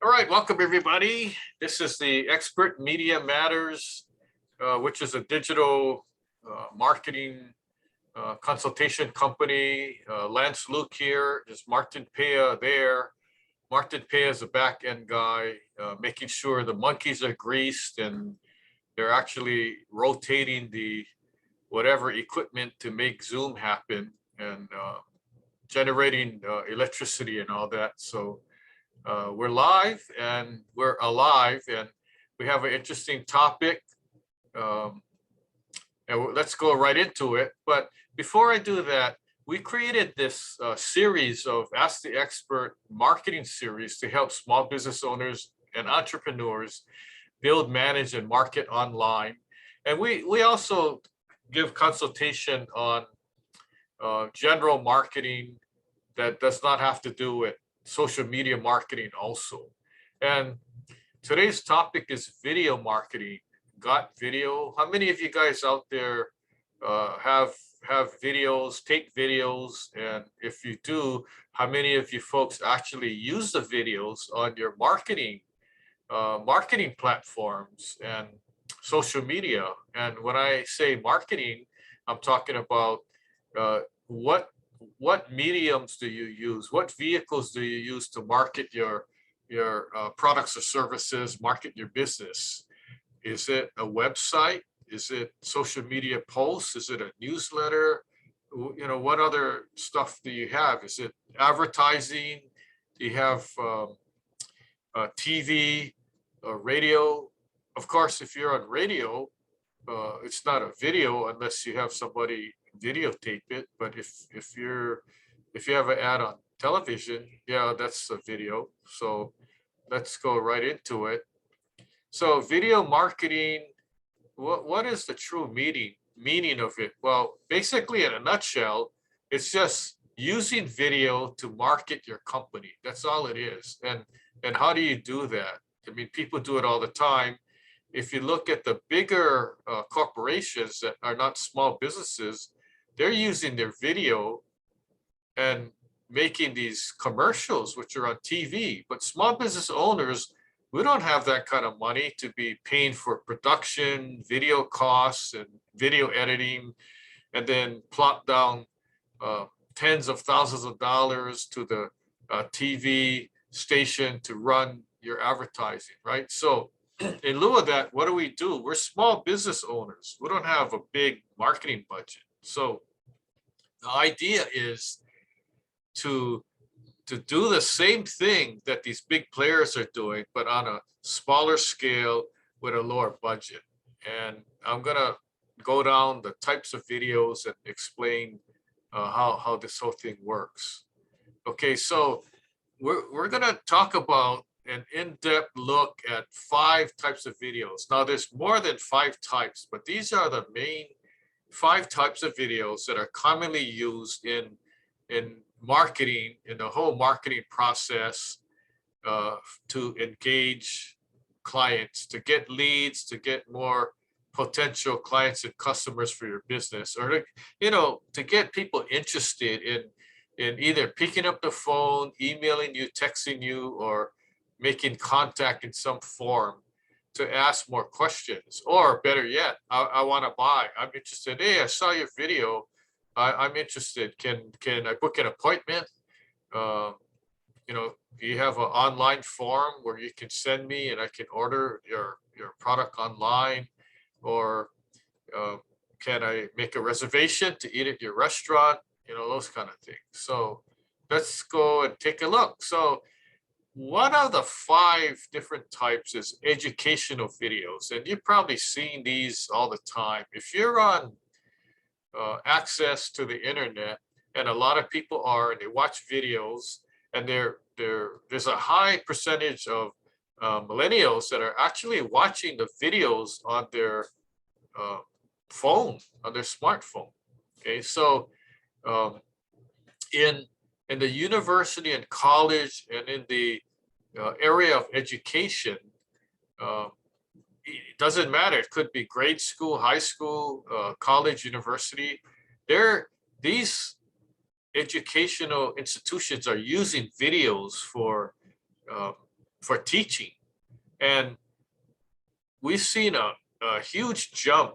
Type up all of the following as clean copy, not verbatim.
All right, welcome everybody. This is the Expert Media Matters, which is a digital marketing consultation company. Lance Luke here. There's Martin Pea there. Martin Pea is a back end guy, making sure the monkeys are greased and they're actually rotating the whatever equipment to make Zoom happen and generating electricity and all that. So we're live and we're alive, and we have an interesting topic. Um, and let's go right into it. But before I do that, we created this series of Ask the Expert marketing series to help small business owners and entrepreneurs build, manage, and market online. And we also give consultation on general marketing that does not have to do with social media marketing also. And today's topic is video marketing. Got video? How many of you guys out there have videos, take videos? And if you do, how many of you folks actually use the videos on your marketing platforms and social media? And when I say marketing, I'm talking about uh, what what mediums do you use? What vehicles do you use to market your products or services, market your business? Is it a website? Is it social media posts? Is it a newsletter? What other stuff do you have? Is it advertising? Do you have TV, radio? Of course, if you're on radio, it's not a video unless you have somebody videotape it. But if you have an ad on television, yeah, that's a video. So let's go right into it. So video marketing, what is the true meaning of it? Well, basically in a nutshell, it's just using video to market your company. That's all it is. And how do you do that? I mean, people do it all the time. If you look at the bigger corporations that are not small businesses, they're using their video and making these commercials, which are on TV. But small business owners, we don't have that kind of money to be paying for production, video costs, and video editing, and then plop down uh, tens of thousands of dollars to the TV station to run your advertising, right? So in lieu of that, what do? We're small business owners. We don't have a big marketing budget. So the idea is to do the same thing that these big players are doing, but on a smaller scale with a lower budget. And I'm gonna go down the types of videos and explain how this whole thing works. Okay, so we're gonna talk about an in-depth look at 5 types of videos. Now, there's more than 5 types, but these are the main 5 types of videos that are commonly used in marketing, in the whole marketing process, to engage clients, to get leads, to get more potential clients and customers for your business, or to get people interested in either picking up the phone, emailing you, texting you, or making contact in some form to ask more questions. Or better yet, I want to buy. I'm interested. Hey, I saw your video. I'm interested. Can I book an appointment? Uh, do you have an online form where you can send me and I can order your product online? Or can I make a reservation to eat at your restaurant? Those kind of things. So let's go and take a look. So one of the 5 different types is educational videos, and you've probably seen these all the time. If you're on access to the internet, and a lot of people are, and they watch videos, and there's a high percentage of millennials that are actually watching the videos on their phone, on their smartphone. Okay, so um, in the university and college and in the area of education, uh, it doesn't matter. It could be grade school, high school, college, university. These educational institutions are using videos for for teaching. And we've seen a huge jump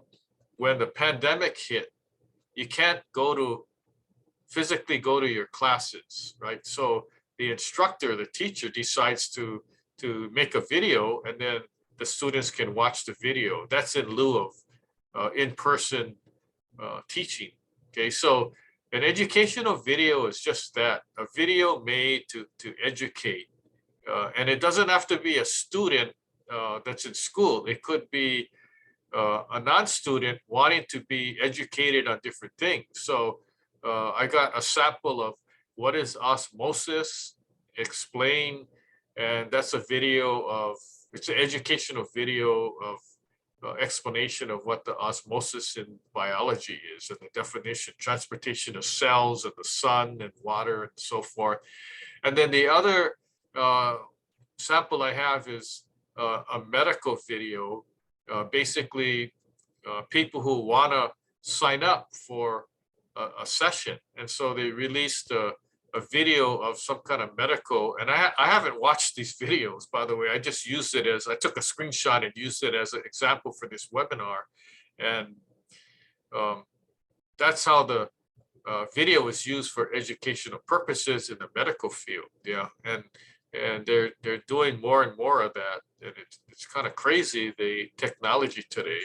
when the pandemic hit. You can't physically go to your classes, right? So the instructor, the teacher decides to make a video, and then the students can watch the video. That's in lieu of in-person teaching. Okay, so an educational video is just that, a video made to educate. And it doesn't have to be a student that's in school. It could be a non-student wanting to be educated on different things. So I got a sample of what is osmosis, explain, and that's a video of, it's an educational video of explanation of what the osmosis in biology is and the definition, transportation of cells and the sun and water and so forth. And then the other sample I have is a medical video, basically people who want to sign up for a session. And so they released a video of some kind of medical, and I haven't watched these videos, by the way. I just used it as, I took a screenshot and used it as an example for this webinar. And that's how the video is used for educational purposes in the medical field. Yeah, and they're doing more and more of that, and it's kind of crazy, the technology today.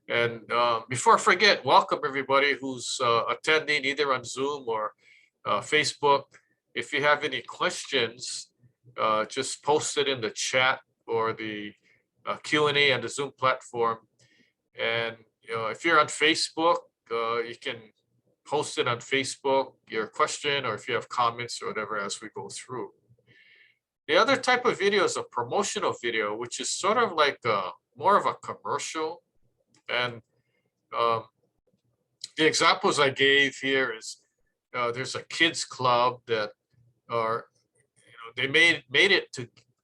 And before I forget, welcome everybody who's attending either on Zoom or Facebook. If you have any questions, just post it in the chat or the Q&A on the Zoom platform. And if you're on Facebook, you can post it on Facebook, your question, or if you have comments or whatever as we go through. The other type of video is a promotional video, which is sort of like more of a commercial. And the examples I gave here is there's a kids club that are, they made it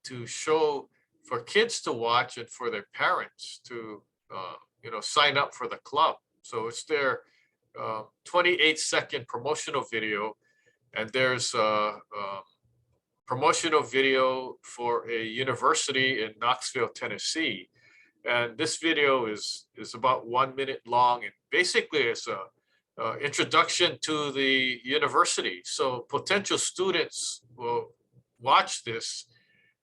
to show for kids to watch and for their parents to sign up for the club. So it's their 28-second promotional video, and there's a promotional video for a university in Knoxville, Tennessee. And this video is about 1 minute long, and basically it's a introduction to the university. So potential students will watch this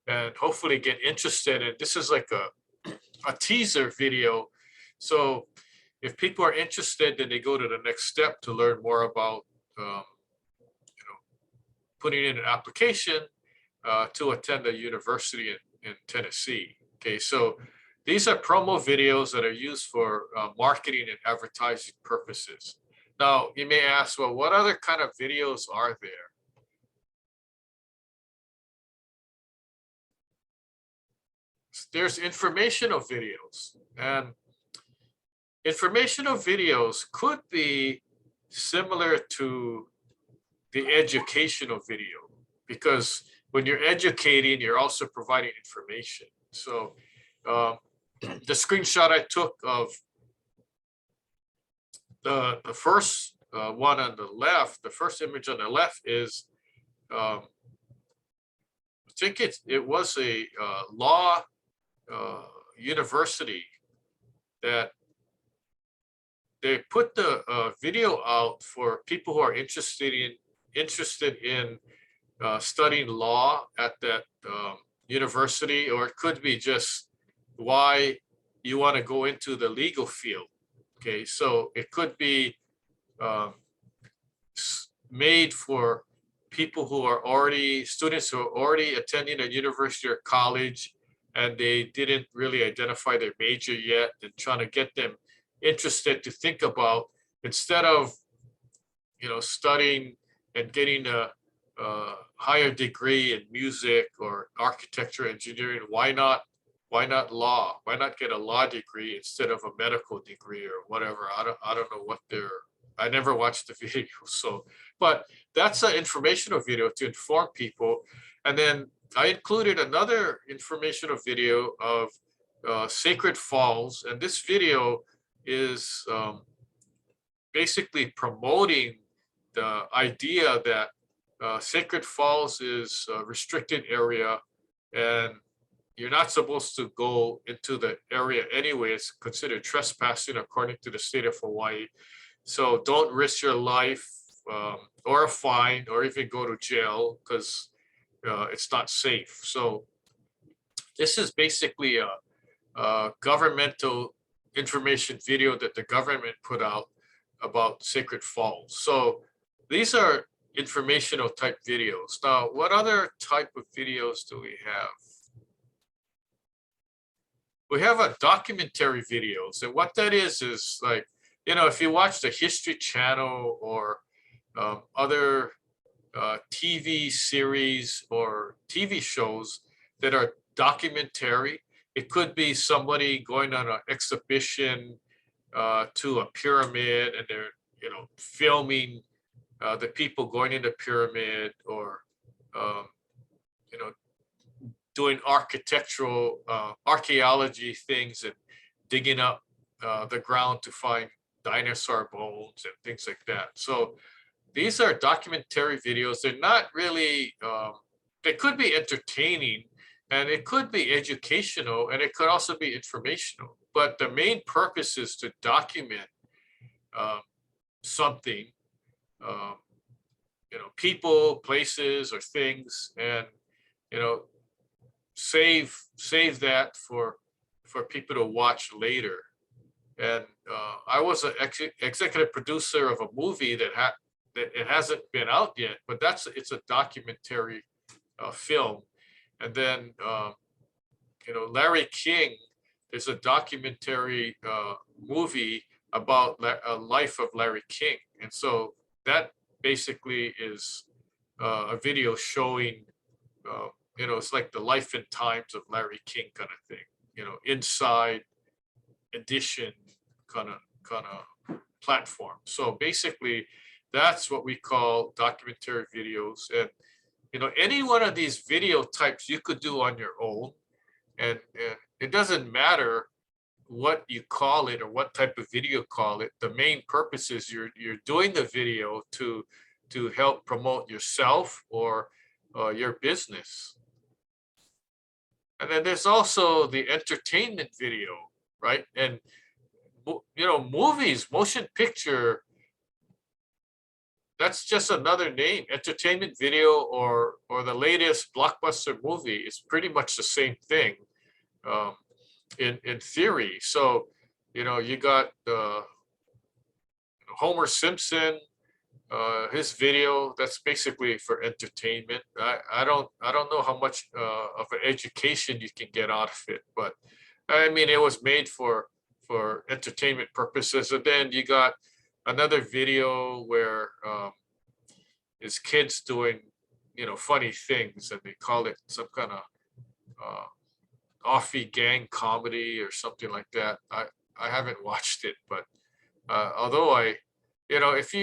and hopefully get interested. And this is like a teaser video. So if people are interested, then they go to the next step to learn more about putting in an application to attend a university in Tennessee. Okay, so these are promo videos that are used for marketing and advertising purposes. Now, you may ask, well, what other kind of videos are there? There's informational videos, and informational videos could be similar to the educational video, because when you're educating, you're also providing information. So the screenshot I took of the first one on the left, the first image on the left is, I think it was a law university that they put the video out for people who are interested in studying law at that university, or it could be just why you want to go into the legal field. Okay, so it could be made for people who are already, students who are already attending a university or college, and they didn't really identify their major yet, and trying to get them interested to think about, instead of studying and getting a higher degree in music or architecture, engineering, why not law? Why not get a law degree instead of a medical degree or whatever? I don't know what I never watched the video. So, but that's an informational video to inform people. And then I included another informational video of Sacred Falls, and this video is basically promoting the idea that Sacred Falls is a restricted area, and you're not supposed to go into the area anyway. It's considered trespassing according to the state of Hawaii. So don't risk your life or a fine or even go to jail because it's not safe. So this is basically a governmental information video that the government put out about Sacred Falls. So these are informational type videos. Now, what other type of videos do we have? We have a documentary videos, and what that is like, you know, if you watch the History Channel or other TV series or TV shows that are documentary, it could be somebody going on an exhibition to a pyramid, and they're, you know, filming the people going in the pyramid, or you know, doing architectural archaeology things and digging up the ground to find dinosaur bones and things like that. So these are documentary videos. They're not really, they could be entertaining, and it could be educational, and it could also be informational. But the main purpose is to document something, um, you know, people, places, or things, and, you know, save that for people to watch later. And I was an executive producer of a movie that it hasn't been out yet, but it's a documentary film. And then you know, Larry King, there's a documentary movie about a life of Larry King, and so that basically is a video showing, you know, it's like the life and times of Larry King kind of thing, you know, inside edition kind of platform. So basically, that's what we call documentary videos. And, you know, any one of these video types you could do on your own, and it doesn't matter what you call it or what type of video call it. The main purpose is you're doing the video to help promote yourself or your business. And then there's also the entertainment video, right? And you know, movies, motion picture, that's just another name. Entertainment video or the latest blockbuster movie is pretty much the same thing, um, in theory. So, you know, you got Homer Simpson, his video, that's basically for entertainment. I don't know how much of an education you can get out of it, but I mean, it was made for entertainment purposes. And then you got another video where it's kids doing, you know, funny things, and they call it some kind of offie gang comedy or something like that. I haven't watched it, but although you know, if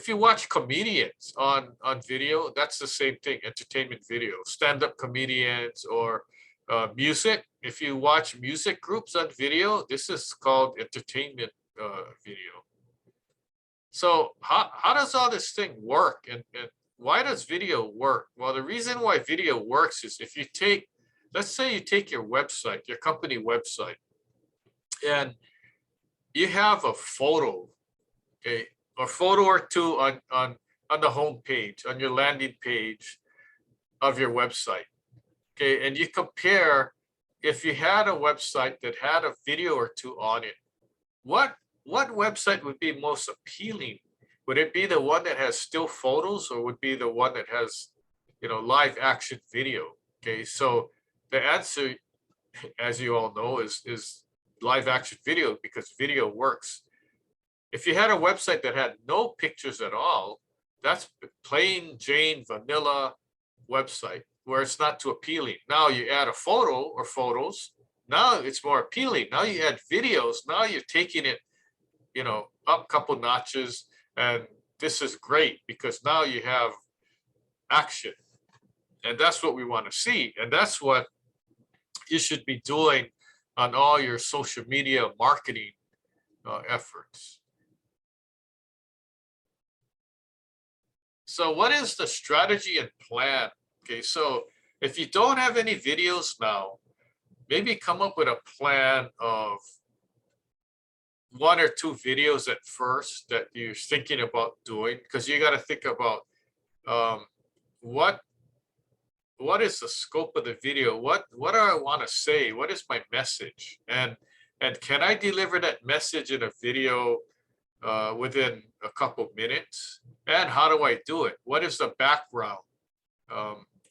you watch comedians on video, that's the same thing. Entertainment video, stand-up comedians, or music. If you watch music groups on video, this is called entertainment video. So how does all this thing work, and why does video work? Well, the reason why video works is if you take, let's say you take your website, your company website, and you have a photo, okay, a photo or two on the home page, on your landing page of your website, okay, and you compare, if you had a website that had a video or two on it, what website would be most appealing? Would it be the one that has still photos, or would be the one that has, you know, live action video? Okay, so the answer, as you all know, is live action video, because video works. If you had a website that had no pictures at all, that's plain Jane vanilla website where it's not too appealing. Now you add a photo or photos, now it's more appealing. Now you add videos, now you're taking it, you know, up a couple notches, and this is great because now you have action, and that's what we want to see, and that's what you should be doing on all your social media marketing efforts. So what is the strategy and plan? Okay, so if you don't have any videos now, maybe come up with a plan of 1 or 2 videos at first that you're thinking about doing, because you got to think about um, what what is the scope of the video? What do I want to say? What is my message? And can I deliver that message in a video within a couple minutes? And how do I do it? What is the background?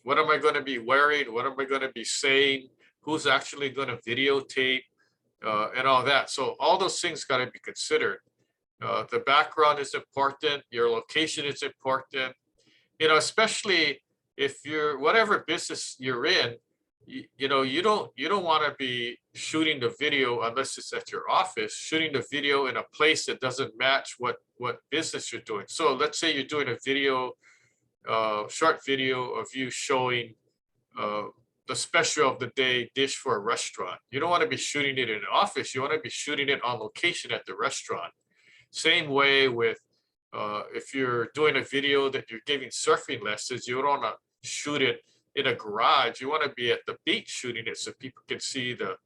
What am I going to be wearing? What am I going to be saying? Who's actually going to videotape and all that? So all those things got to be considered. The background is important. Your location is important. Especially if you're whatever business you're in, you don't want to be shooting the video unless it's at your office, shooting the video in a place that doesn't match what business you're doing. So let's say you're doing a video, short video of you showing uh, the special of the day dish for a restaurant. You don't want to be shooting it in an office. You want to be shooting it on location at the restaurant. Same way with if you're doing a video that you're giving surfing lessons, you don't want to shoot it in a garage. You want to be at the beach shooting it so people can see the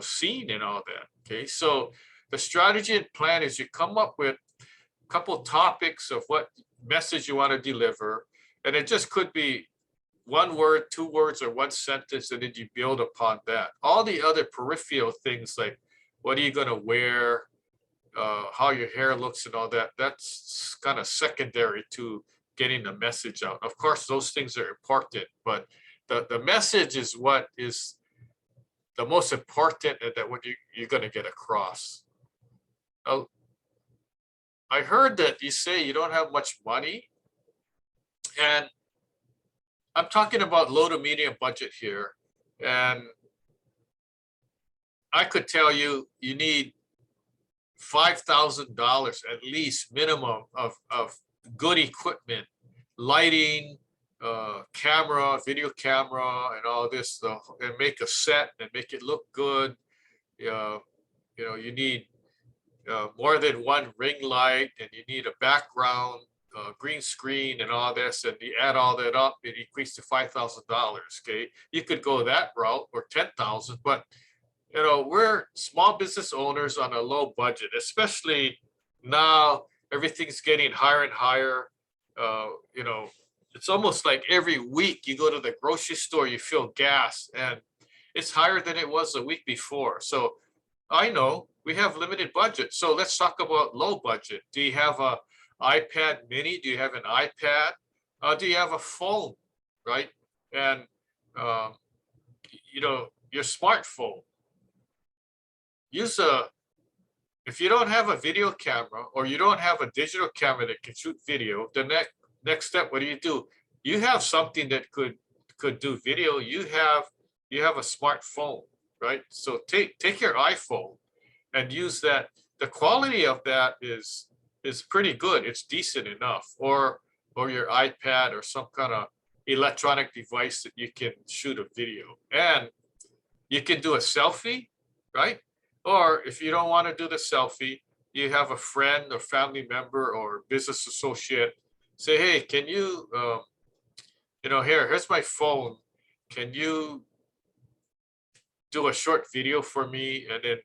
scene and all that. Okay, so the strategy and plan is you come up with a couple topics of what message you want to deliver, and it just could be 1 word, 2 words, or 1 sentence, and then you build upon that. All the other peripheral things like what are you going to wear, how your hair looks and all that, that's kind of secondary to getting the message out. Of course, those things are important, but the message is what is the most important, and that what you're going to get across. Now, I heard that you say you don't have much money, and I'm talking about low to medium budget here. And I could tell you, you need $5,000 at least minimum of good equipment, lighting, camera, video camera, and all this, and make a set and make it look good. You need more than one ring light, and you need a background, green screen, and all this, and you add all that up, it equates to $5,000. Okay, you could go that route, or 10,000, but we're small business owners on a low budget, especially now everything's getting higher and higher. Uh, you know, it's almost like every week you go to the grocery store, you fill gas, and it's higher than it was a week before. So I know we have limited budget. So let's talk about low budget. Do you have a iPad mini? Do you have an iPad? Do you have a phone, right? And your smartphone. If you don't have a video camera, or you don't have a digital camera that can shoot video, the next step, what do? You have something that could do video. You have a smartphone, right? So take your iPhone and use that. The quality of that is pretty good. It's decent enough. Or your iPad, or some kind of electronic device that you can shoot a video. And you can do a selfie, right? Or if you don't want to do the selfie, you have a friend or family member or business associate say, hey, can you, here's my phone. Can you do a short video for me? And then,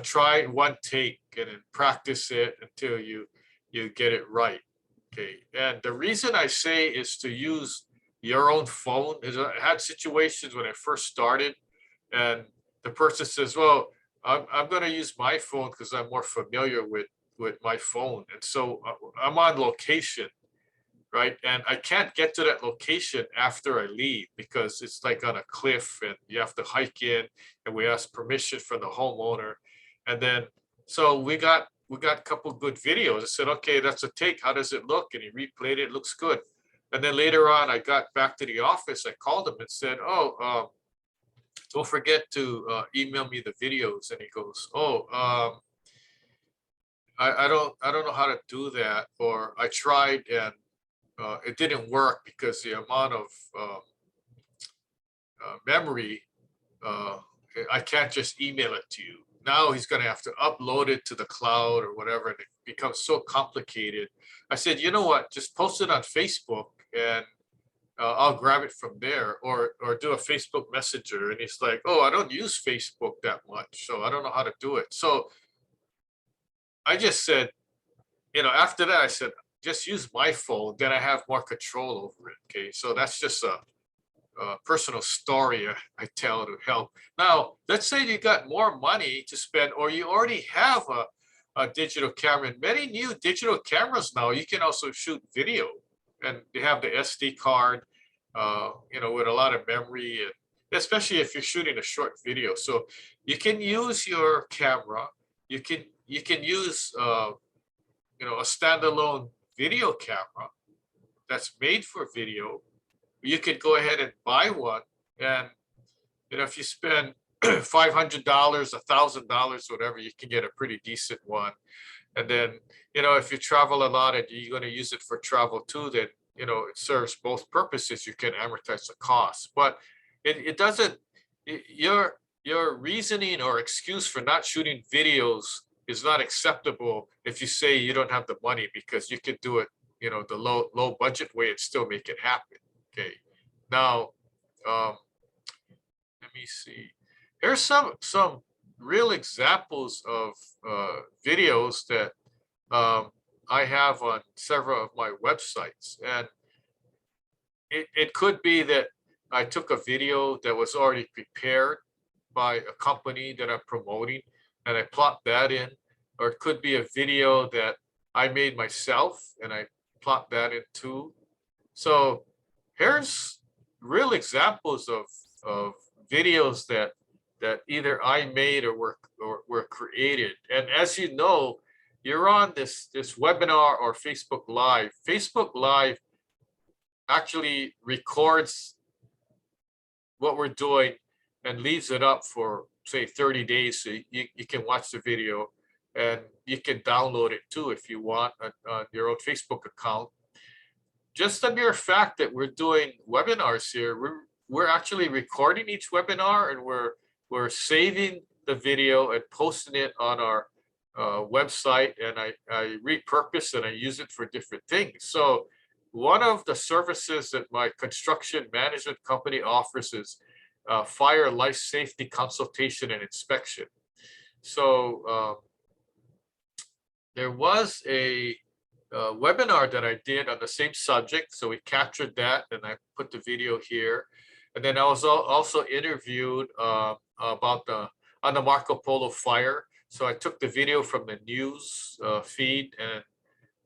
try one take and then practice it until you get it right. Okay. And the reason I say is to use your own phone is I had situations when I first started, and the person says, well, I'm going to use my phone because I'm more familiar with my phone. And so I'm on location, right? And I can't get to that location after I leave because it's like on a cliff and you have to hike in, and we ask permission from the homeowner. And then, so we got a couple good videos. I said, okay, that's a take. How does it look? And he replayed it. It looks good. And then later on, I got back to the office. I called him and said, oh, don't forget to email me the videos. And he goes, oh, I don't know how to do that. Or I tried and it didn't work because the amount of memory, I can't just email it to you. Now he's going to have to upload it to the cloud or whatever, and it becomes so complicated. I said, you know what, just post it on Facebook, and I'll grab it from there, or do a Facebook Messenger. And he's like, oh, I don't use Facebook that much, so I don't know how to do it. So I just said, after that, I said, just use my phone, then I have more control over it. Okay, so that's just a personal story I tell to help. Now, let's say you got more money to spend, or you already have a digital camera. And many new digital cameras now, you can also shoot video, and they have the SD card, with a lot of memory, and especially if you're shooting a short video. So you can use your camera. You can use a standalone video camera that's made for video. You could go ahead and buy one, and if you spend $500, $1,000, whatever, you can get a pretty decent one. And then if you travel a lot and you're going to use it for travel too, then it serves both purposes. You can amortize the cost, but it doesn't. Your reasoning or excuse for not shooting videos is not acceptable if you say you don't have the money, because you could do it the low budget way and still make it happen. Okay, now let me see. Here's some real examples of videos that I have on several of my websites, and it could be that I took a video that was already prepared by a company that I'm promoting, and I plot that in, or it could be a video that I made myself and I plot that in too. So here's real examples of videos that either I made or were created. And as you know, you're on this webinar or Facebook Live. Facebook Live actually records what we're doing and leaves it up for, say, 30 days. So you can watch the video, and you can download it too if you want on your own Facebook account. Just the mere fact that we're doing webinars here, we're actually recording each webinar, and we're saving the video and posting it on our website, and I repurpose and I use it for different things. So one of the services that my construction management company offers is fire life safety consultation and inspection. So there was a webinar that I did on the same subject. So we captured that, and I put the video here. And then I was also interviewed about on the Marco Polo fire. So I took the video from the news feed, and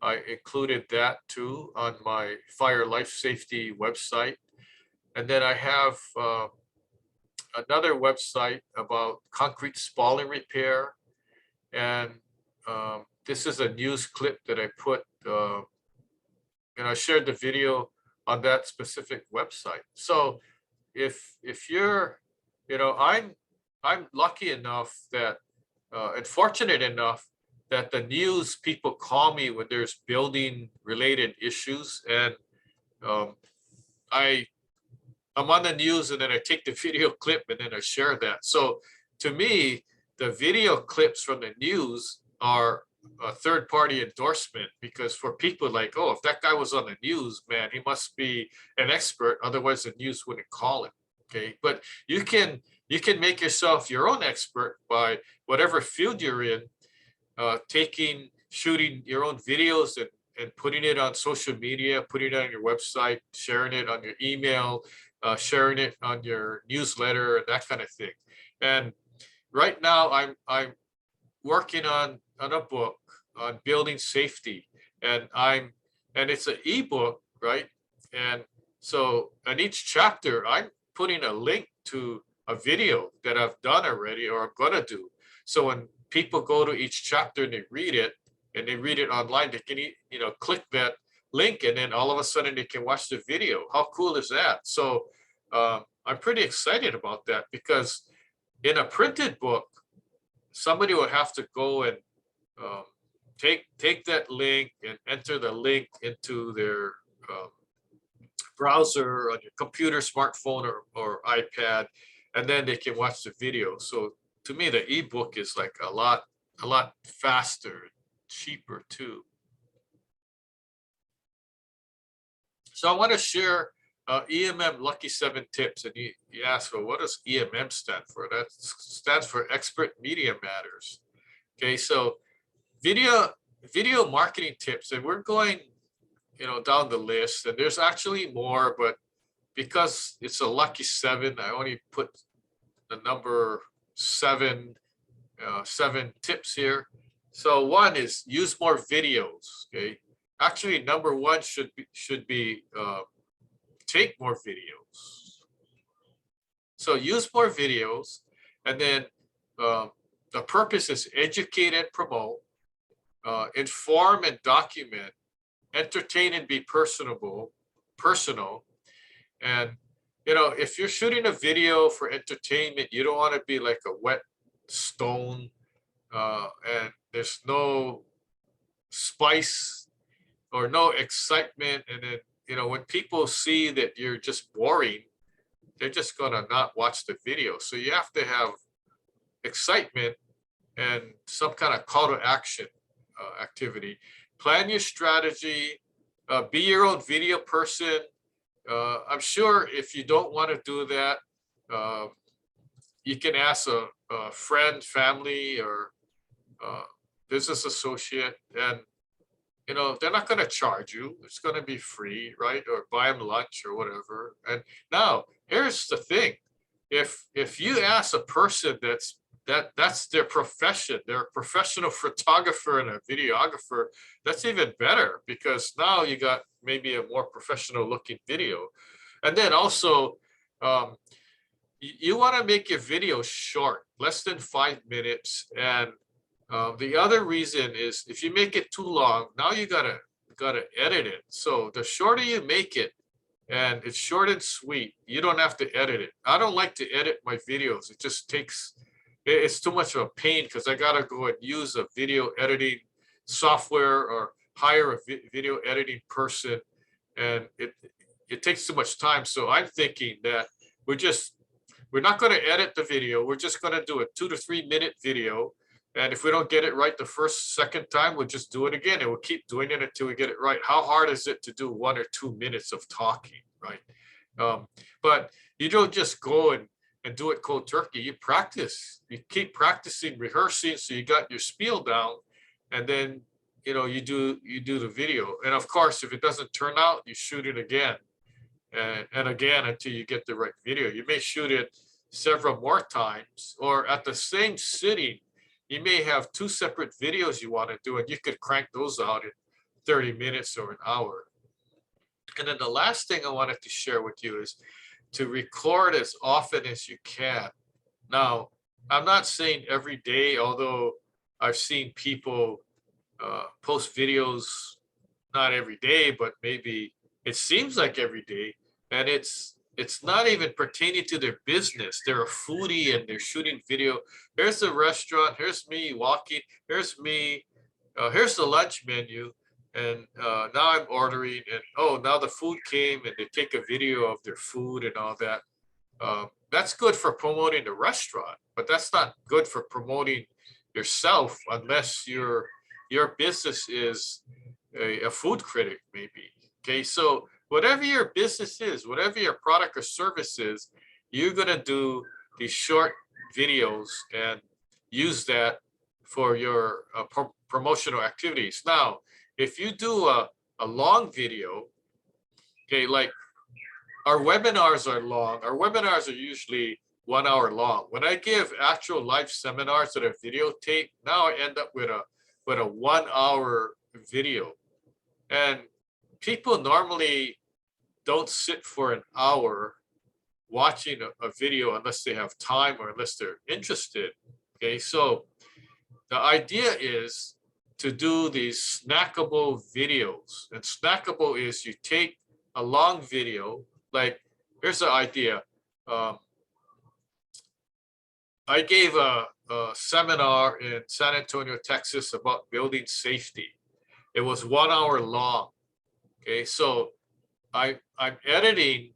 I included that too on my fire life safety website. And then I have another website about concrete spalling repair. And this is a news clip that I put, and I shared the video on that specific website. So if you're, I'm lucky enough that, and fortunate enough that the news people call me when there's building related issues, and I'm on the news, and then I take the video clip and then I share that. So to me, the video clips from the news are a third-party endorsement, because for people like, oh, if that guy was on the news, man, he must be an expert, otherwise the news wouldn't call him. Okay, but you can make yourself your own expert by whatever field you're in, shooting your own videos and putting it on social media, putting it on your website, sharing it on your email, sharing it on your newsletter, and that kind of thing. And right now I'm working on a book on building safety, and it's an ebook, right? And so in each chapter, I'm putting a link to a video that I've done already or I'm gonna do. So when people go to each chapter and they read it, and they read it online, they can click that link, and then all of a sudden they can watch the video. How cool is that? So I'm pretty excited about that, because in a printed book, somebody will have to go and take that link and enter the link into their browser on your computer, smartphone, or iPad, and then they can watch the video. So to me, the ebook is like a lot faster, cheaper too. So I want to share EMM Lucky 7 tips, and you ask, well, what does EMM stand for? That stands for Expert Media Matters. Okay, so video video marketing tips, and we're going, down the list, and there's actually more, but because it's a lucky 7, I only put the number 7, 7 tips here. So one is use more videos. Okay, actually number 1 should be take more videos. So use more videos, and then the purpose is educate and promote, inform and document, entertain and be personal. And if you're shooting a video for entertainment, you don't want to be like a wet stone, and there's no spice or no excitement, and then when people see that you're just boring, they're just gonna not watch the video. So you have to have excitement and some kind of call to action activity. Plan your strategy, be your own video person. I'm sure if you don't want to do that, you can ask a friend, family, or business associate, and they're not going to charge you. It's going to be free, right? Or buy them lunch or whatever. And now here's the thing: if you ask a person that's their profession, they're a professional photographer and a videographer, that's even better, because now you got maybe a more professional looking video. And then also, you want to make your video short, less than 5 minutes. And the other reason is, if you make it too long, now you gotta edit it. So the shorter you make it, and it's short and sweet, you don't have to edit it. I don't like to edit my videos. It just takes, it's too much of a pain, because I gotta go and use a video editing software or hire a video editing person, and it takes too much time. So I'm thinking that we're not going to edit the video. We're just going to do a 2 to 3 minute video. And if we don't get it right the second time, we'll just do it again, and we'll keep doing it until we get it right. How hard is it to do 1 or 2 minutes of talking, right? But you don't just go and do it cold turkey. You practice. You keep practicing, rehearsing, so you got your spiel down, and then you do the video. And of course, if it doesn't turn out, you shoot it again and again until you get the right video. You may shoot it several more times, or at the same sitting, you may have 2 separate videos you want to do, and you could crank those out in 30 minutes or an hour. And then the last thing I wanted to share with you is to record as often as you can. Now, I'm not saying every day, although I've seen people post videos, not every day, but maybe it seems like every day. And it's not even pertaining to their business. They're a foodie and they're shooting video. Here's the restaurant. Here's me walking. Here's me. Here's the lunch menu. And now I'm ordering. And oh, now the food came, and they take a video of their food and all that. That's good for promoting the restaurant, but that's not good for promoting yourself, unless your business is a food critic, maybe. Okay, so whatever your business is, whatever your product or service is, you're going to do these short videos and use that for your promotional activities. Now, if you do a long video, okay, like our webinars are long. Our webinars are usually 1 hour long. When I give actual live seminars that are videotaped, now I end up with a 1 hour video. And people normally don't sit for an hour watching a video unless they have time or unless they're interested. Okay, so the idea is to do these snackable videos. And snackable is you take a long video, like here's the idea. I gave a seminar in San Antonio, Texas about building safety. It was 1 hour long. Okay, so I'm editing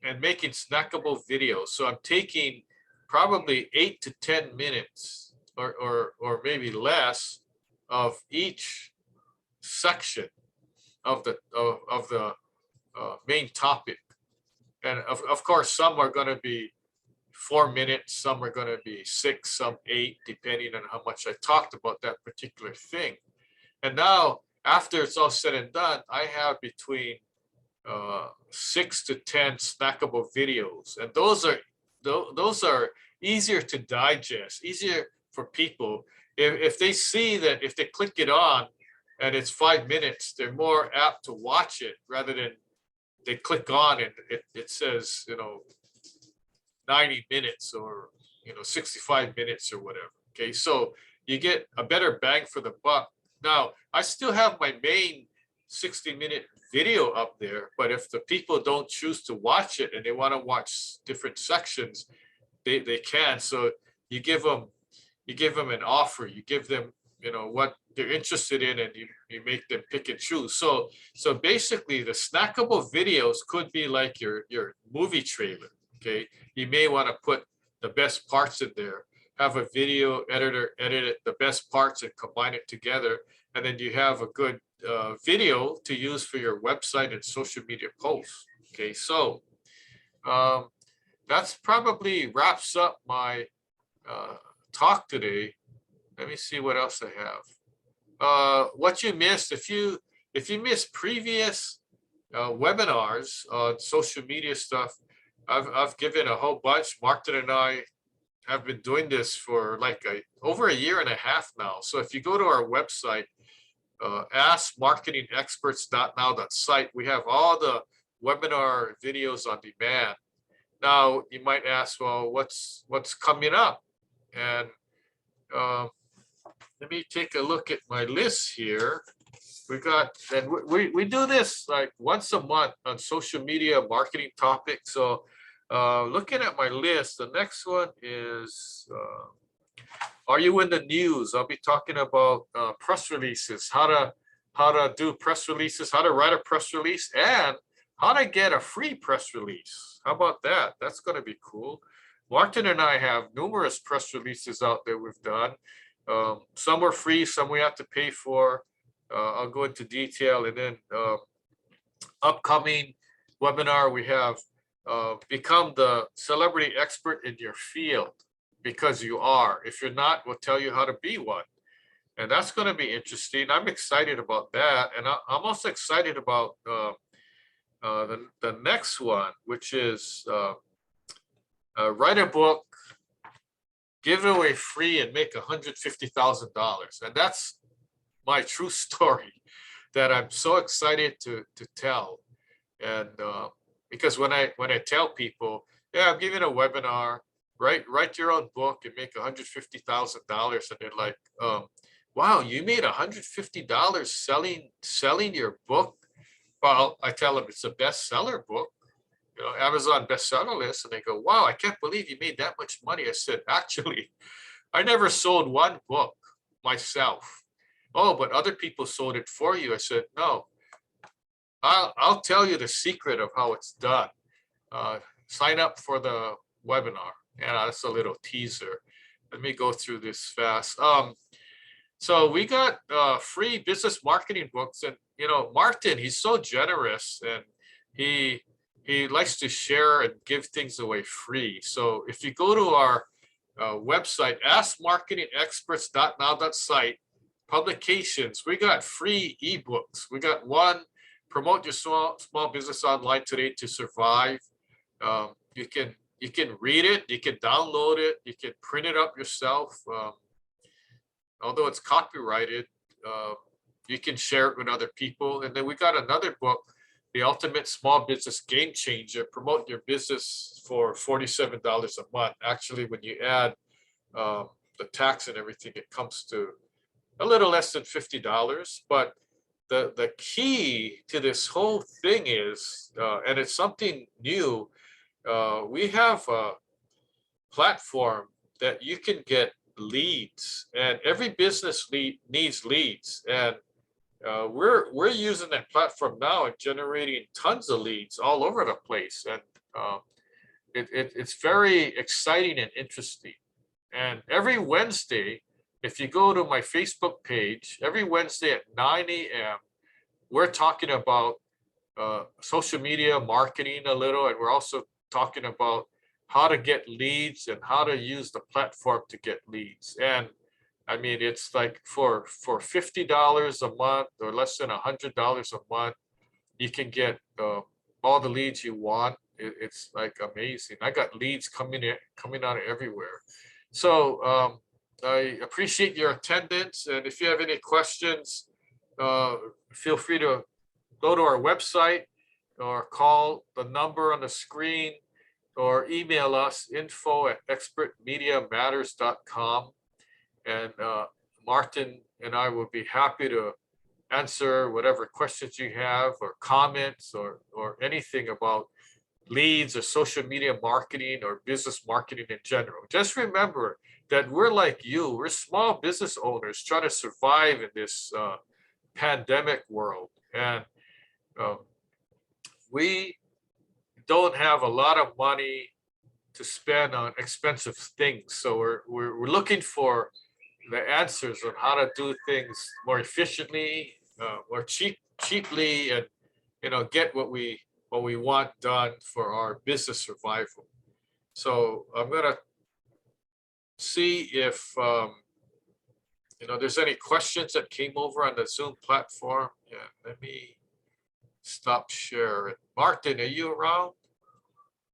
and making snackable videos. So I'm taking probably 8 to 10 minutes or maybe less of each section of the main topic. And of course, some are going to be 4 minutes, some are going to be 6, some 8, depending on how much I talked about that particular thing. And now, after it's all said and done, I have between 6 to 10 snackable videos, and those are easier to digest, easier for people. If they see that, if they click it on and it's 5 minutes, they're more apt to watch it rather than they click on and it says, 90 minutes or 65 minutes or whatever. Okay, so you get a better bang for the buck. Now, I still have my main 60-minute video up there, but if the people don't choose to watch it and they want to watch different sections, they can. So you give them an offer, you give them what they're interested in, and you make them pick and choose. So basically the snackable videos could be like your movie trailer. Okay, you may want to put the best parts in there, have a video editor edit it, the best parts, and combine it together, and then you have a good video to use for your website and social media posts. Okay, so that's probably wraps up my talk today. Let me see what else I have. What you missed, if you missed previous webinars on social media stuff, I've given a whole bunch. Martin and I have been doing this for like over a year and a half now. So if you go to our website, askmarketingexperts.now.site, we have all the webinar videos on demand. Now you might ask, well, what's coming up? And let me take a look at my list here. We got, and we do this like once a month on social media marketing topics. So looking at my list, the next one is, are you in the news? I'll be talking about press releases, how to do press releases, how to write a press release, and how to get a free press release. How about that? That's going to be cool. Martin and I have numerous press releases out there we've done. Some are free, some we have to pay for. I'll go into detail. And then upcoming webinar, we have become the celebrity expert in your field, because you are. If you're not, we'll tell you how to be one. And that's going to be interesting. I'm excited about that. And I'm also excited about the next one, which is write a book, give it away free, and make $150,000. And that's my true story that I'm so excited to tell. And because when I tell people, yeah, I'm giving a webinar, write your own book and make $150,000, and they're like, wow, you made $150 selling your book? Well, I tell them it's a bestseller book, Amazon bestseller list, and they go, wow, I can't believe you made that much money. I said, actually, I never sold one book myself. Oh, but other people sold it for you. I said, no, I'll tell you the secret of how it's done. Sign up for the webinar. Yeah, that's a little teaser. Let me go through this fast. So we got free business marketing books, and Martin, he's so generous, and he likes to share and give things away free. So if you go to our website, askmarketingexperts.now.site, publications, we got free ebooks. We got one, Promote Your Small Business Online Today to Survive. You can read it, you can download it, you can print it up yourself. Although it's copyrighted, you can share it with other people. And then we got another book, The Ultimate Small Business Game Changer, Promote Your Business for $47 a month. Actually, when you add the tax and everything, it comes to a little less than $50. But the key to this whole thing is, and it's something new, we have a platform that you can get leads, and every business needs leads, and we're using that platform now and generating tons of leads all over the place, and it's very exciting and interesting. And every Wednesday, if you go to my Facebook page, every Wednesday at 9 a.m., we're talking about social media marketing a little, and we're also talking about how to get leads and how to use the platform to get leads. And I mean, it's like for $50 a month or less than $100 a month, you can get all the leads you want. It's like amazing. I got leads coming out of everywhere. So I appreciate your attendance, and if you have any questions, feel free to go to our website or call the number on the screen or email us info@expertmediamatters.com, and Martin and I will be happy to answer whatever questions you have or comments or anything about leads or social media marketing or business marketing in general. Just remember that we're like you. We're small business owners trying to survive in this pandemic world. And we don't have a lot of money to spend on expensive things. So we're looking for the answers on how to do things more efficiently, more cheaply, and get what we want done for our business survival. So I'm gonna see if there's any questions that came over on the Zoom platform. Yeah, let me stop sharing. Martin, are you around?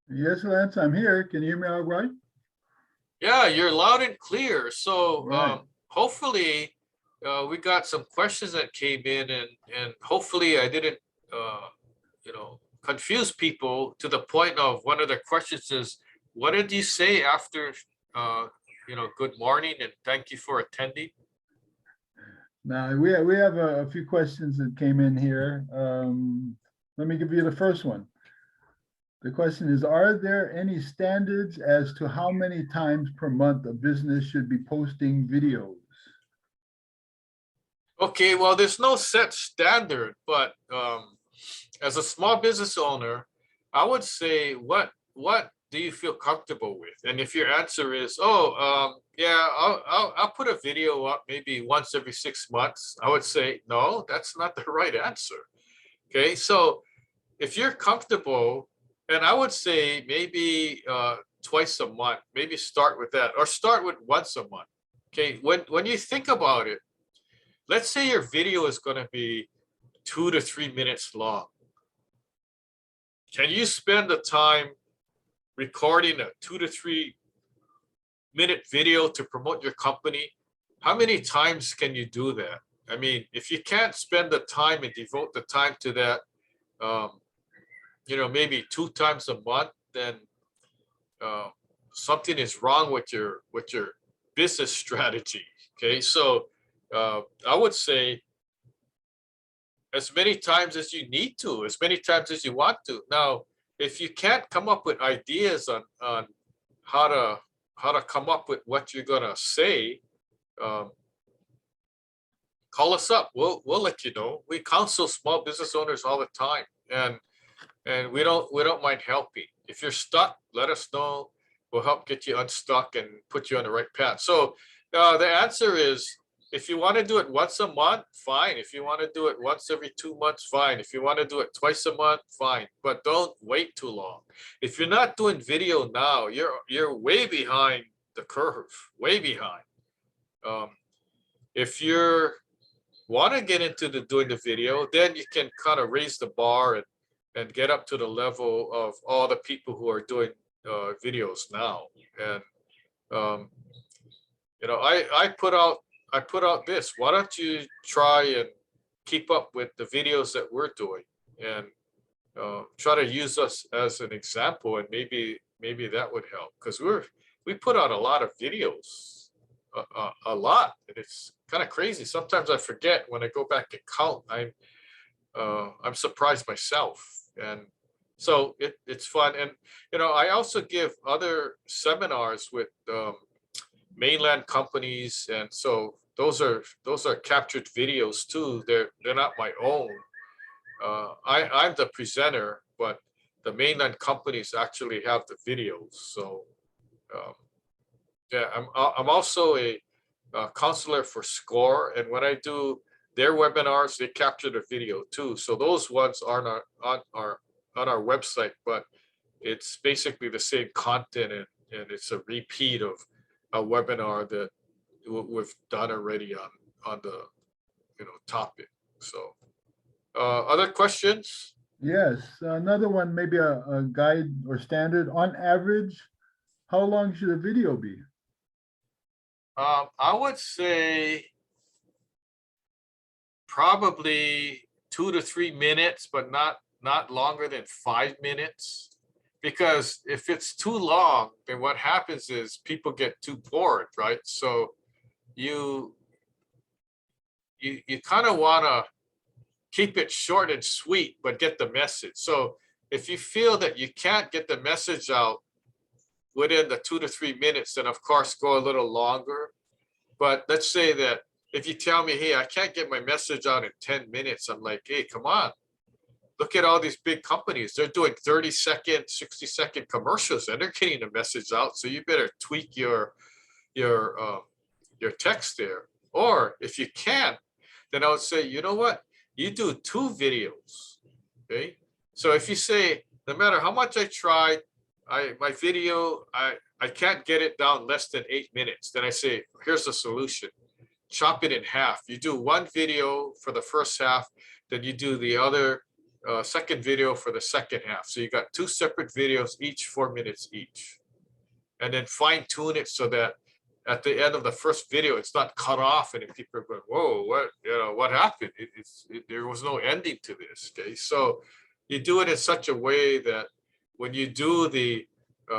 Yes, Lance, I'm here. Can you hear me all right? Yeah, you're loud and clear. So Right. hopefully we got some questions that came in, and hopefully I didn't confuse people to the point of one of the questions is, what did you say after good morning and thank you for attending? Now, we have a few questions that came in here. Let me give you the first one. The question is, are there any standards as to how many times per month a business should be posting videos? Okay, well, there's no set standard, but as a small business owner, I would say, what do you feel comfortable with? And if your answer is, yeah, I'll put a video up maybe once every 6 months, I would say, no, that's not the right answer. Okay, so if you're comfortable, and I would say maybe twice a month, maybe start with that, or start with once a month. Okay, when you think about it, let's say your video is going to be 2 to 3 minutes long. Can you spend the time recording a 2 to 3 minute video to promote your company? How many times can you do that? I mean, if you can't spend the time and devote the time to that, maybe 2 times a month, then something is wrong with your business strategy. Okay, so I would say as many times as you need to, as many times as you want to. Now, if you can't come up with ideas on how to come up with what you're gonna say, call us up. We'll let you know. We counsel small business owners all the time, and we don't mind helping. If you're stuck, let us know. We'll help get you unstuck and put you on the right path. So the answer is, if you want to do it once a month, fine. If you want to do it once every 2 months, fine. If you want to do it twice a month, fine. But don't wait too long. If you're not doing video now, you're way behind the curve, way behind. If you want to get into doing the video, then you can kind of raise the bar and get up to the level of all the people who are doing videos now. And I put out this. Why don't you try and keep up with the videos that we're doing, and try to use us as an example, and maybe that would help, because we put out a lot of videos, a lot, and it's kind of crazy. Sometimes I forget when I go back and count. I'm surprised myself, and so it's fun. And I also give other seminars with mainland companies, and so those are captured videos too. They're not my own. I'm the presenter, but the mainland companies actually have the videos. So yeah, I'm also a counselor for SCORE, and when I do their webinars, they capture the video too. So those ones are not on our website, but it's basically the same content, and it's a repeat of a webinar that we've done already on the topic. So other questions? Yes, another one, maybe a guide or standard. On average, how long should a video be? I would say probably 2 to 3 minutes, but not longer than 5 minutes. Because if it's too long, then what happens is people get too bored, right? So you kind of want to keep it short and sweet, but get the message. So if you feel that you can't get the message out within the 2 to 3 minutes, then of course go a little longer. But let's say that if you tell me, hey, I can't get my message out in 10 minutes, I'm like, hey, come on. Look at all these big companies. They're doing 30-second, 60-second commercials, and they're getting the message out. So you better tweak your text there. Or if you can't, then I would say, you know what? You do 2 videos. Okay. So if you say, no matter how much I tried, my video, I can't get it down less than 8 minutes. Then I say, here's the solution. Chop it in half. You do 1 video for the first half, then you do the other second video for the second half. So you got 2 separate videos, each 4 minutes each. And then fine tune it so that at the end of the first video, it's not cut off and people are going, whoa, what happened? There was no ending to this. Okay. So you do it in such a way that when you do the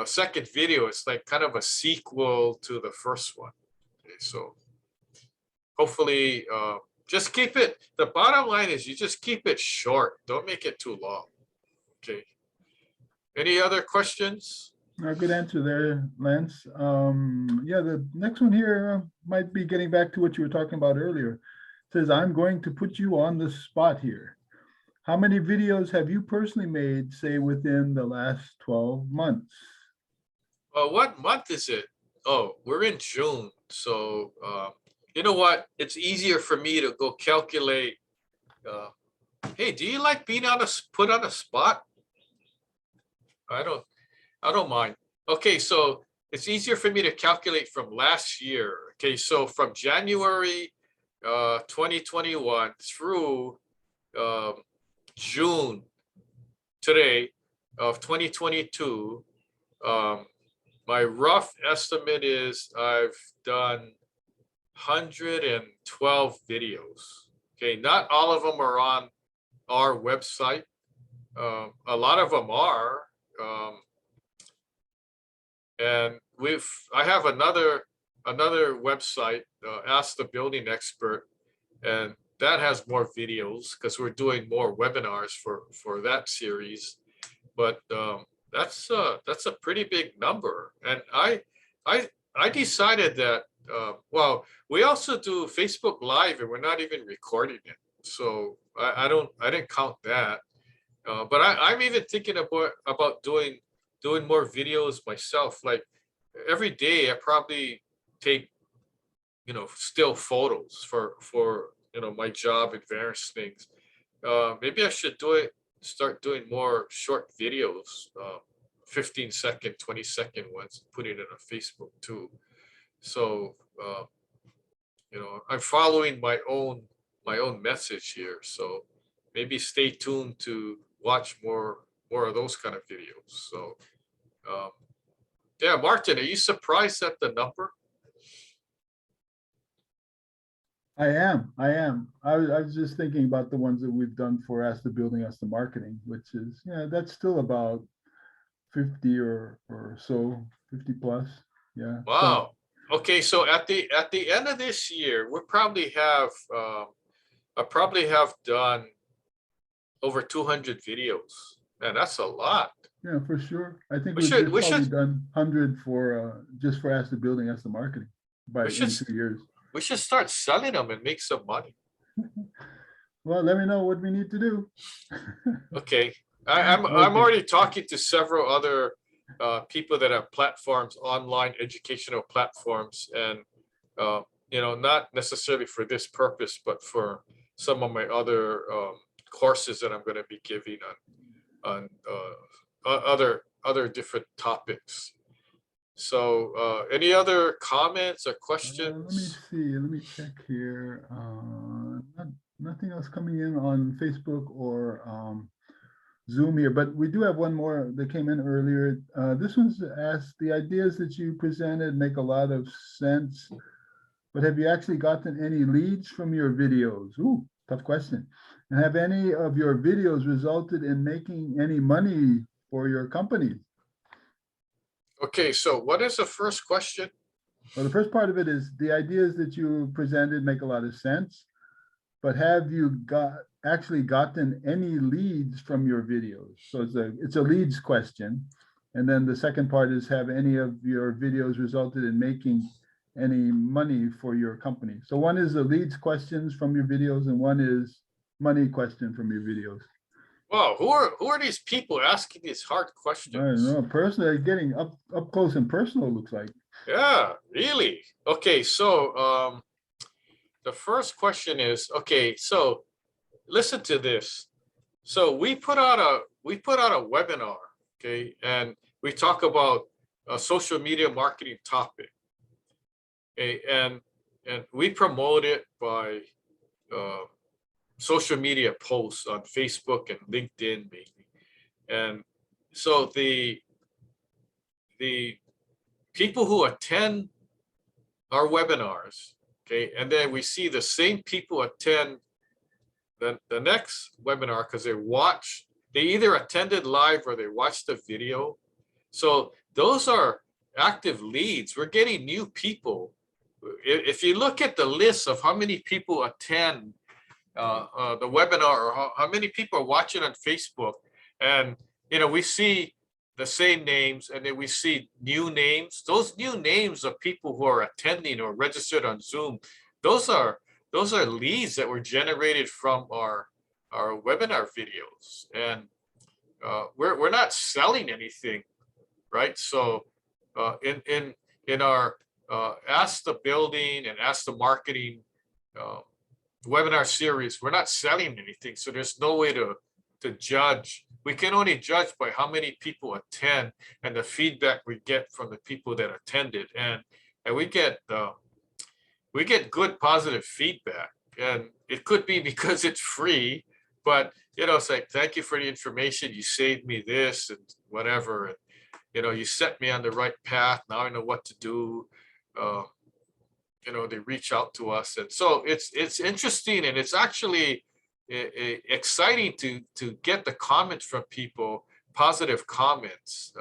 second video, it's like kind of a sequel to the first one. Okay. So hopefully, just keep it. The bottom line is you just keep it short. Don't make it too long. Okay. Any other questions? Good answer there, Lance. Yeah, the next one here might be getting back to what you were talking about earlier. It says, I'm going to put you on the spot here. How many videos have you personally made, say, within the last 12 months? What month is it? Oh, we're in June. So, you know what? It's easier for me to go calculate. Hey, do you like being put on a spot? I don't mind. Okay, so it's easier for me to calculate from last year. Okay, so from January 2021 through June today of 2022, my rough estimate is I've done 112 videos. Okay, not all of them are on our website. A lot of them are. And I have another website, Ask the Building Expert, and that has more videos because we're doing more webinars for that series. But that's a pretty big number. And I decided that well, we also do Facebook Live, and we're not even recording it, so I didn't count that. But I'm even thinking about doing more videos myself. Like every day I probably take still photos for my job and various things. Maybe I should start doing more short videos, 15-second, 20-second ones, putting it on Facebook too. So I'm following my own message here, so maybe stay tuned to watch more of those kind of videos. So yeah, Martin, are you surprised at the number? I am. I was just thinking about the ones that we've done for Ask the Building, Ask the Marketing, which is, that's still about 50 or so, 50 plus. Yeah. Wow. Okay, so at the end of this year, we'll probably have I probably have done over 200 videos. Man, that's a lot. Yeah, for sure. I think We we've should- we probably should- done 100 for just for Ask the Building, Ask the Marketing by We should- 2 years. We should start selling them and make some money. Well, let me know what we need to do. Okay, I'm Okay. already talking to several other people that have platforms, online educational platforms, and not necessarily for this purpose, but for some of my other courses that I'm going to be giving on other different topics. So any other comments or Let me questions? see, let me check here. Nothing else coming in on Facebook or Zoom here, but we do have one more that came in earlier. This one's asked, the ideas that you presented make a lot of sense, but have you actually gotten any leads from your videos? Ooh, tough question. And have any of your videos resulted in making any money for your company? Okay, so what is the first question? Well, the first part of it is the ideas that you presented make a lot of sense, but have you actually gotten any leads from your videos? So it's a leads question. And then the second part is, have any of your videos resulted in making any money for your company? So one is the leads questions from your videos and one is money question from your videos. Wow, who are these people asking these hard I don't questions? know, personally getting up close and personal, looks like. Yeah, really? Okay, so the first question is, okay, so listen to this. So we put out a webinar, okay, and we talk about a social media marketing topic. Okay, and we promote it by social media posts on Facebook and LinkedIn mainly. And so the people who attend our webinars, okay, and then we see the same people attend the next webinar because they either attended live or they watched the video. So those are active leads. We're getting new people. If you look at the list of how many people attend the webinar or how many people are watching on Facebook, and we see the same names and then we see new names. Those new names of people who are attending or registered on Zoom, those are leads that were generated from our webinar videos, and we're not selling anything, right? So in our Ask the Building and Ask the Marketing webinar series, we're not selling anything, so there's no way to judge. We can only judge by how many people attend and the feedback we get from the people that attended, and we get good positive feedback. And it could be because it's free, but it's like, thank you for the information, you saved me this and whatever, and you set me on the right path, now I know what to do. They reach out to us, and so it's interesting, and it's actually exciting to get the comments from people, positive comments,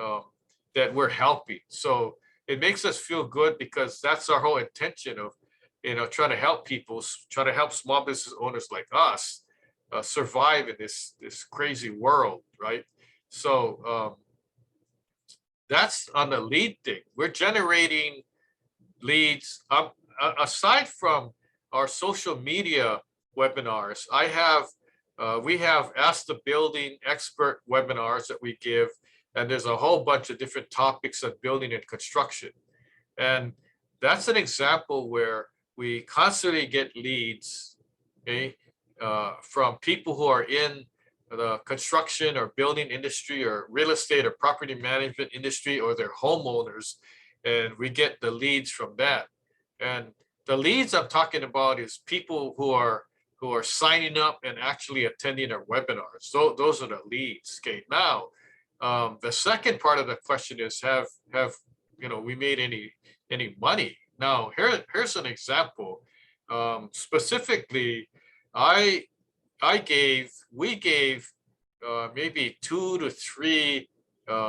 that we're helping. So it makes us feel good because that's our whole intention of trying to help people, try to help small business owners like us survive in this crazy world, right? So that's on the lead thing. We're generating leads. Aside from our social media webinars, we have Ask the Building expert webinars that we give, and there's a whole bunch of different topics of building and construction. And that's an example where we constantly get leads, okay, from people who are in the construction or building industry or real estate or property management industry, or they're homeowners, and we get the leads from that. And the leads I'm talking about is people who are signing up and actually attending our webinars. So those are the leads. Okay, now the second part of the question is, have we made any money? Now here's an example. Specifically, we gave maybe 2 to 3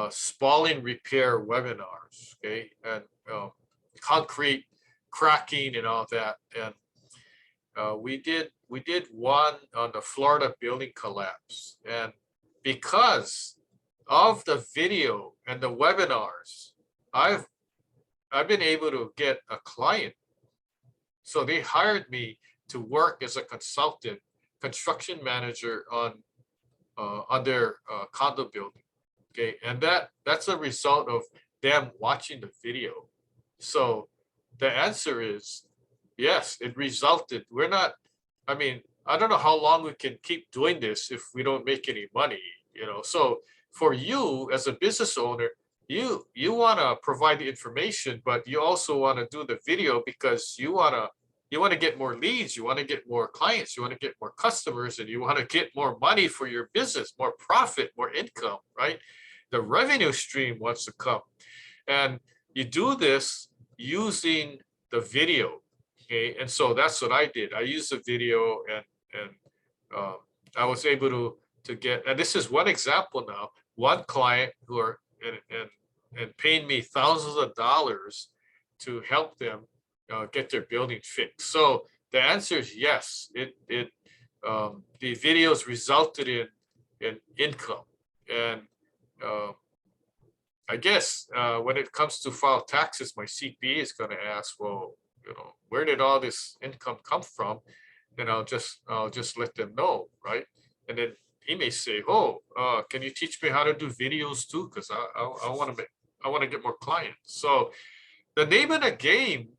spalling repair webinars, okay, and concrete cracking and all that. And we did one on the Florida building collapse, and because of the video and the webinars, I've been able to get a client. So they hired me to work as a consultant, construction manager on their condo building. Okay, and that's a result of them watching the video. So the answer is yes, it resulted. I I don't know how long we can keep doing this if we don't make any money, you know. So for you as a business owner, you want to provide the information, but you also want to do the video because you want to get more leads, you want to get more clients, you want to get more customers, and you want to get more money for your business, more profit, more income, right? The revenue stream wants to come. And you do this using the video. Okay. And so that's what I did. I used the video, and I was able to get, and this is one example now, one client who are and paying me thousands of dollars to help them get their building fixed. So the answer is yes. The videos resulted in income. And I guess when it comes to file taxes, my CPA is going to ask, well, you know, where did all this income come from? And I'll just let them know, right? And then he may say, oh, can you teach me how to do videos too? Because I want to get more clients. So the name of the game,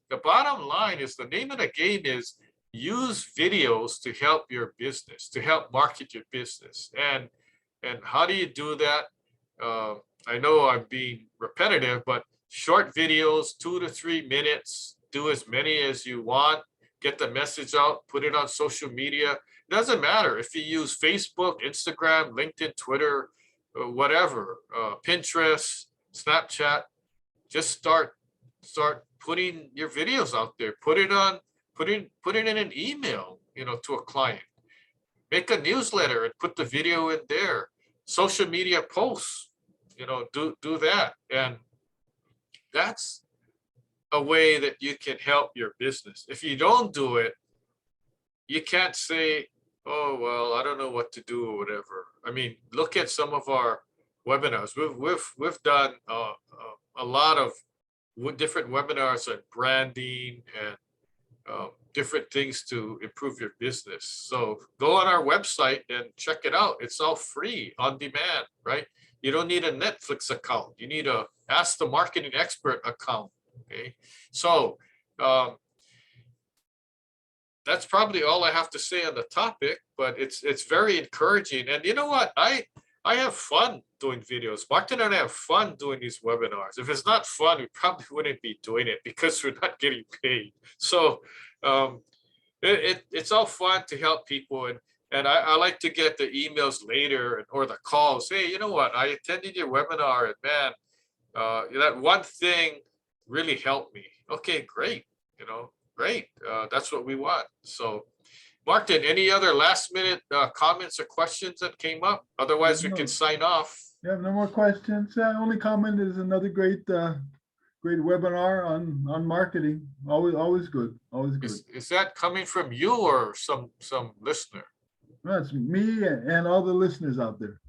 the bottom line is, the name of the game is use videos to help your business, to help market your business. And how do you do that? I know I'm being repetitive, but short videos, 2 to 3 minutes, do as many as you want, get the message out, put it on social media. It doesn't matter if you use Facebook, Instagram, LinkedIn, Twitter, whatever, Pinterest, Snapchat. Just start putting your videos out there. Put it in an email, you know, to a client. Make a newsletter and put the video in there. Social media posts, you know, do that. And that's a way that you can help your business. If you don't do it, you can't say, oh, well, I don't know what to do or whatever. I mean, look at some of our webinars. We've done a lot of different webinars on branding and different things to improve your business. So go on our website and check it out. It's all free, on demand, right? You don't need a Netflix account. You need a Ask the Marketing Expert account. Okay, so that's probably all I have to say on the topic, but it's very encouraging. And you know what? I have fun doing videos. Martin and I have fun doing these webinars. If it's not fun, we probably wouldn't be doing it because we're not getting paid. So it's all fun to help people. And I like to get the emails later or the calls. Hey, you know what? I attended your webinar, and man, that one thing really helped me. Okay, great. You know, great. That's what we want. So, Martin, any other last minute comments or questions that came up? Otherwise, we can sign off. You have no more questions? Only comment is another great webinar on marketing. Always good. Always good. Is that coming from you or some listener? That's me and all the listeners out there.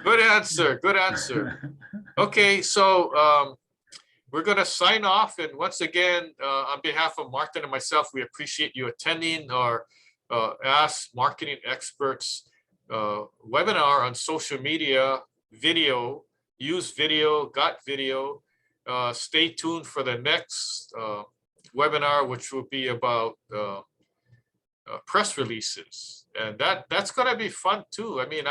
Good answer. Good answer. Okay, so we're going to sign off. And once again, on behalf of Martin and myself, we appreciate you attending our Ask Marketing Experts webinar on social media, video, use video, got video. Stay tuned for the next webinar, which will be about press releases. And that's going to be fun too. I mean,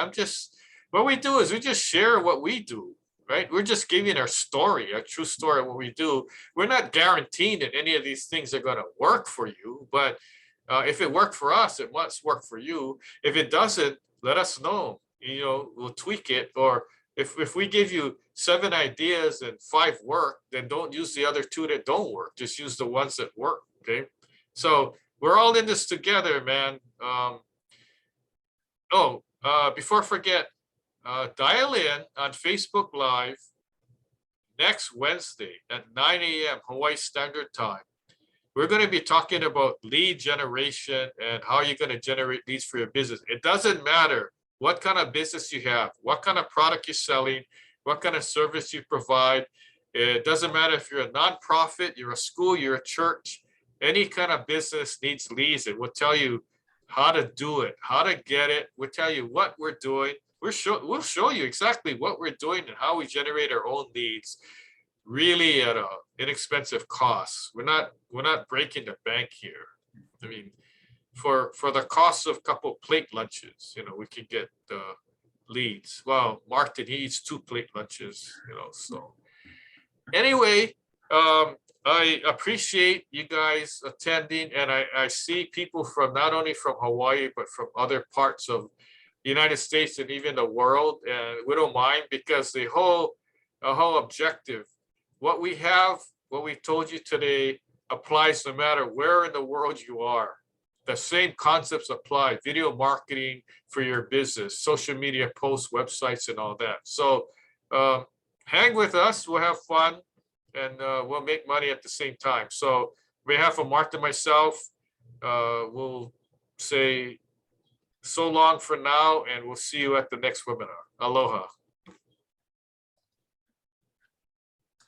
what we do is we just share what we do, right? We're just giving our story, a true story of what we do. We're not guaranteeing that any of these things are going to work for you, but if it worked for us, it must work for you. If it doesn't, let us know. You know, we'll tweak it. Or if we give you 7 ideas and 5 work, then don't use the other 2 that don't work. Just use the ones that work. Okay. So we're all in this together, man. Before I forget, dial in on Facebook Live next Wednesday at 9 a.m. Hawaii Standard Time. We're going to be talking about lead generation and how you're going to generate leads for your business. It doesn't matter what kind of business you have, what kind of product you're selling, what kind of service you provide. It doesn't matter if you're a nonprofit, you're a school, you're a church. Any kind of business needs leads, and we'll tell you how to do it, how to get it. We'll tell you what we're doing. We'll show you exactly what we're doing and how we generate our own leads, really at an inexpensive cost. We're not breaking the bank here. I mean, for the cost of a couple plate lunches, we can get leads. Well, Martin, he eats 2 plate lunches, so anyway, I appreciate you guys attending, and I see people from not only from Hawaii, but from other parts of the United States and even the world. And we don't mind, because the whole objective, what we told you today applies no matter where in the world you are. The same concepts apply: video marketing for your business, social media posts, websites, and all that. So hang with us, we'll have fun, and we'll make money at the same time. So on behalf of Martha and myself, we'll say so long for now, and we'll see you at the next webinar. Aloha.